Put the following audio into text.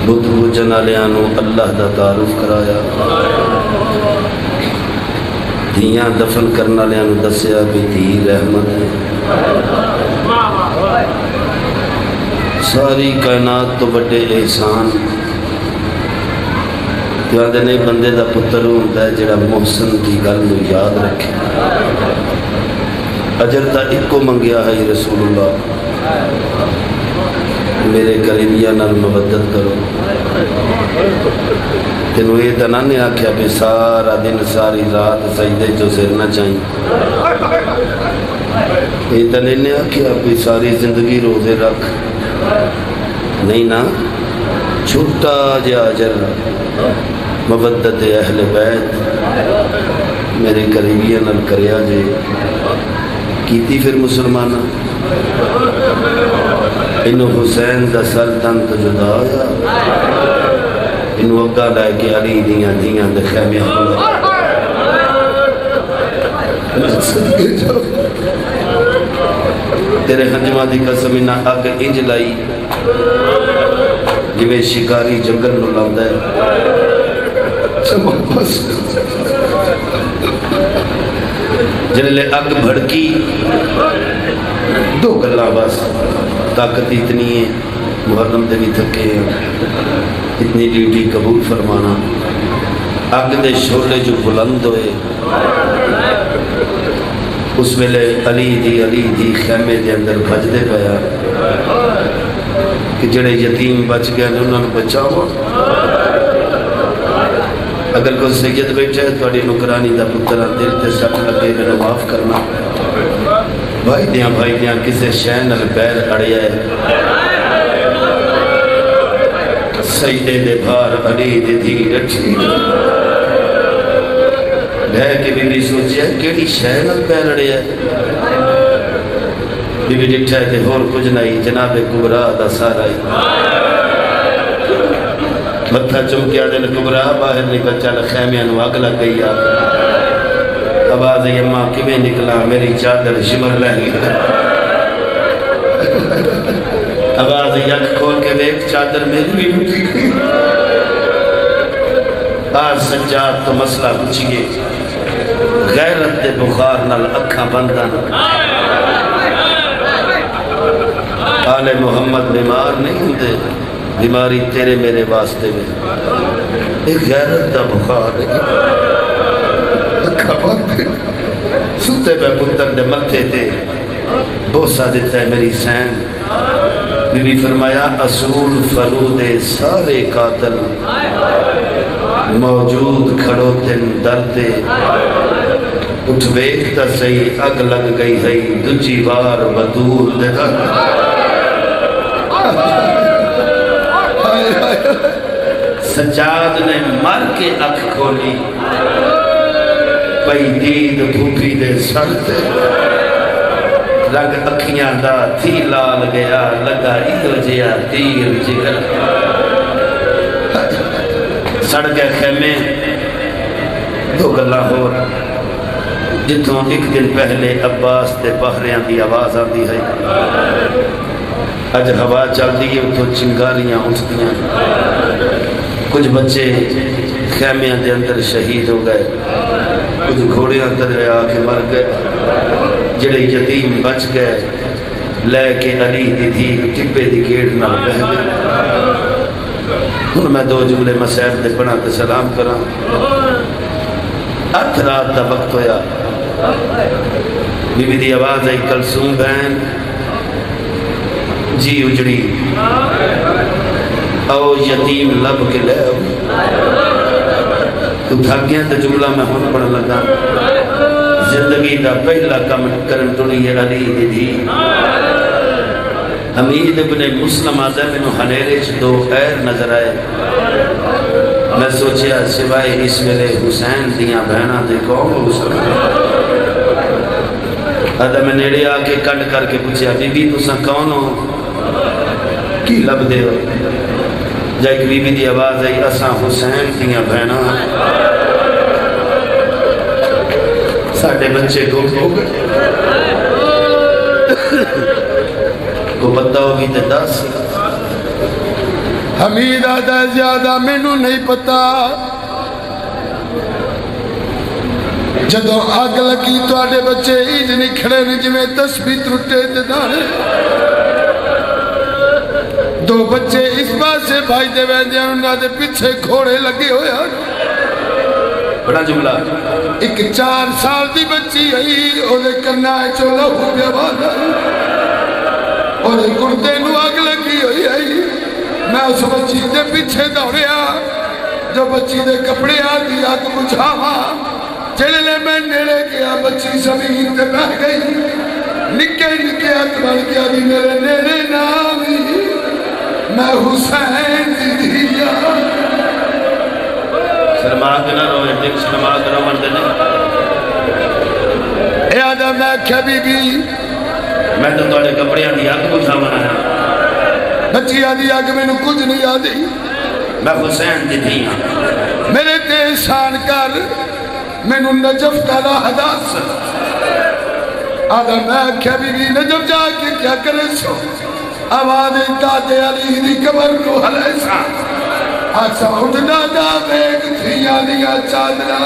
بت پوجن والوں اللہ دا تعارف کرایا، دھیاں دفن کرنے والوں دسیا بھی دھی رحمت ہے۔ ساری کائنات تو بڑے احسان کہتے ہیں بندے دا پتر ہوتا ہے جڑا محسن کی گل نو یاد رکھے۔ اجر تا ایکو منگیا ہے رسول اللہ، میرے قریبیاں نال مودت کرو۔ تینوں یہ تو نہ آخیا بھی سارا دن ساری رات سجدے جو سر نہ چاہیے، یہ تو نہیں آخیا بھی ساری زندگی روزے رکھ، نہیں نا، چھوٹا جا اجر مودت اہل بیت میرے قریبیاں نال کریا جے کیتی۔ پھر مسلمان انہوں حسین دا سر تن تو جدا ہویا، انہوں اگا لے کے علی دیاں دیاں دے خیمے تیرے ہنجمہ دی قسم انہاں اگ انج لائی جویں شکاری جنگل نو لاؤندا ہے، جلے اگ بھڑکی دو گلاں بس، طاقت اتنی ہے محرم دے بھی تھکے ہیں، اتنی ڈیوٹی قبول فرمانا، اگ دے شعلے جو بلند ہوئے، اس ویلے علی دی خیمے دے اندر بھج دے پیا کہ جڑے یتیم بچ گئے انہوں نے بچاؤ۔ اگر کوئی سید بیٹھے تھوڑی نکرانی دا پترہ دل تے سٹ لگے میرے معاف کرنا، بھائی دیاں کسے شے نال پیر اڑیا ہے، سجدے دے بھار علی دی دھی رکھی لے کے بی بی سوچیا کیڑی شے نال پیر اڑیا ہے، بی بی ڈٹھا تے ہور کچھ نہیں، جناب کبریٰ دا سارا ہی متھا چمکیا دل کبریٰ باہر نکل چل خیمیاں نو اگ لگ گئی آ، آواز یماں کیویں نکلا میری چادر شمر لہ گئی، آواز یک کھول کے دیکھ چادر میری بھی اٹھی گئی، آج سجاد تو مسئلہ پوچھئے، غیرت دے بخار نال اکھاں بندن، آل محمد بیمار نہیں ہوندے، بیماری تیرے میرے واسطے میں، ایک غیرت دا بخار ہے، اکھاں بندن، ستے پہ پتر دے متھے تے بوسہ دیتا ہے میری سین، بی بی فرمایا اصول فرود سارے قاتل موجود کھڑو تن دردے، اٹھ بیکتا صحیح اگ لگ گئی ہے دجی بار بدور دے در، سجاد نے مر کے اکھ کھولی، پئی دید بھوپی دے سڑتے، رنگ اکھیاں دا تھی لال گیا، لگا ایدو جیا تیر جگر، سڑ گئے خیمے، دو گلہ ہور، جتوں ایک دن پہلے عباس دے بحریاں دی آواز آتی ہے، اج ہوا چل دی ہے تو چنگاریاں اٹھتیاں، کچھ بچے خیمیاں دے اندر شہید ہو گئے، کچھ گھوڑیاں اندر آ کے مر گئے، جڑے یتیم بچ گئے لے کے علی دی دھی ٹپے دی گیڑ نہ بہ گئے۔ ہن میں دو جملے مسائب دے پڑھا تے سلام کراں۔ ات رات دا وقت ہویا، بی بی دی آواز آئی کلثوم بہن جی اجڑی، او یتیم لب کے لے آؤ، تو تھک گیا تو جملہ میں ہن پڑھ لگا، زندگی دا پہلا کم کرن ٹری ہے علی دی دھی، حمید ابن مسلم آدھا میں ہنیرے چھ دو خیر نظر آئے، میں سوچیا سوائے اس ویلے حسین دیاں بہناں دے کون ہو سکتا، آدھا میں نیڑے آکے کنڈ کر کے پوچھیا بی بی تساں کون ہو کی لب دے ہو، جا ایک بی بی دی آواز آئی اساں حسین دیاں بہناں، ساڑھے بچے گم ہو گئے، کو پتہ ہوگی تے دس، حمید آدھا زیادہ مینوں نہیں پتا جدوں اگ لگی تواڈے بچے انج نہیں کھڑے نے جویں تسبیح ٹوٹے تے دانے دو بچے اس پاسے بھائی دے ویندے انہاں دے پیچھے گھوڑے لگے ہوئے بڑا جملہ ایک 4 سال دی بچی آئی اودے کنا چوں لہو پیا وہدا اودے گردے نو اگ لگی ہوئی آئی میں اس بچی دے پیچھے دوڑیا جو بچی دے کپڑے آدھی اگ بجھاواں جلے میں نیڑے گیا بچی زمین تے بیٹھ گئی نکے نکے ہاتھ بڑھ گیا بھی میرے نیڑے نامی میں حسین دیا سلما کے نہ روئے دیکھ سلما کے نہ مردے نہیں اے آدھا میں کیا بی بی میں تو توڑے کپڑے آدھی آگ بجھا بنایا بچی آدھی آگ میں نے کچھ نہیں آدھی میں حسین دی دیا میرے تے احسان کر میں نے نجف تالا حداث آدھا میں کیا بی بی نجف جا کے کیا کرے سو آواز دادے علی دی قبر کو حلیسا آسا اٹھ دادا بیگ تھیا دیا چادرہ